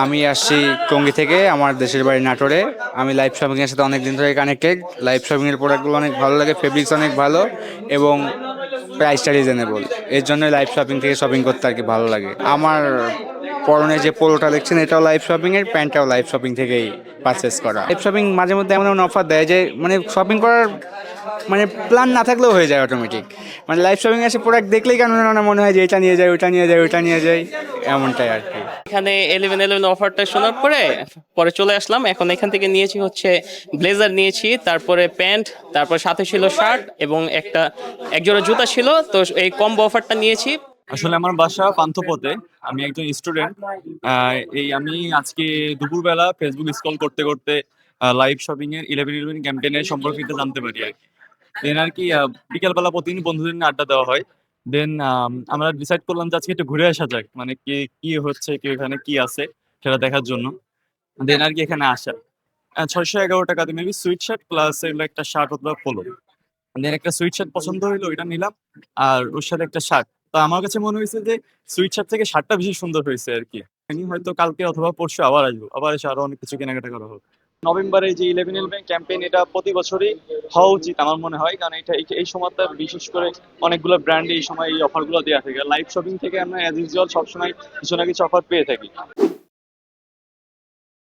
আমি আসছি টঙ্গী থেকে, আমার দেশের বাড়ি নাটোরে। আমি লাইভ শপিং এর সাথে অনেক দিন ধরে কানেক্টেড। লাইভ শপিং এর প্রোডাক্টগুলো অনেক ভালো লাগে, ফেব্রিক্স অনেক ভালো এবং প্রাইসটা রিজনেবল। এর জন্য লাইভ শপিং থেকে শপিং করতে আর কি ভালো লাগে। আমার পরনে যে পোলোটা দেখছেন এটাও লাইভ শপিং এর, প্যান্টটাও লাইভ শপিং থেকেই পারচেস করা। লাইভ শপিং মাঝে মধ্যে এমন অফার দেয় যে মানে শপিং করার মানে প্ল্যান না থাকলেও হয়ে যায় অটোমেটিক। মানে লাইভ শপিং এসে প্রোডাক্ট দেখলেই কেন না মনে হয় যে এটা নিয়ে যায়, ওটা নিয়ে যায়, ওটা নিয়ে যায়, এমনটাই আর কি। এখানে 11-11 অফারটা শোনার পরে পরে চলে আসলাম। এখন এখান থেকে নিয়েছি হচ্ছে ব্লেজার নিয়েছি, তারপরে প্যান্ট, তারপর সাথে ছিল শার্ট এবং একজোড়া জুতা ছিল। তো এই কম্বো অফারটা নিয়েছি। আসলে আমার বাসা পান্থপথে। আমি একজন স্টুডেন্ট। এই আমি আজকে দুপুরবেলা ফেসবুক স্ক্রল করতে করতে লাইভ শপিং এর 11-11 ক্যাম্পেইনের সম্পর্কিত জানতে পারি আর কি। দেন আর কি বিকালবেলা প্রতিদিন বন্ধুদের নিয়ে আড্ডা দেওয়া হয়। দেন আমরা ডিসাইড করলাম যে আজকে একটু ঘুরে আসা যাক, মানে কি কি হচ্ছে, কি এখানে কি আছে সেটা দেখার জন্য। দেন আর কি এখানে আসা 611 টাকাতে মেবি সুইট শার্ট প্লাস এগুলো একটা শার্ট অথবা পোলো। দেন একটা সুইট শার্ট পছন্দ হইলো, ওইটা নিলাম। আর ওর সাথে একটা শার্ট। তো আমার কাছে মনে হয়েছে যে সুইট শার্ট থেকে শার্টটা বেশি সুন্দর হয়েছে আর কি। আমি হয়তো কালকে অথবা পরশু আবার আসবো, আবার এসে আরো অনেক কিছু কেনাকাটা করা হবে। নভেম্বরে যে 11-11 ক্যাম্পেইন, এটা প্রতি বছরই হওয়া উচিত আমার মনে হয়, কারণ এটা এই সময়টা বিশেষ করে অনেকগুলো ব্র্যান্ড এই সময় এই অফারগুলো দেওয়া থাকে। লাইভ শপিং থেকে আমরা অ্যাজ ইউজুয়াল সবসময় কিছু না কিছু অফার পেয়ে থাকি।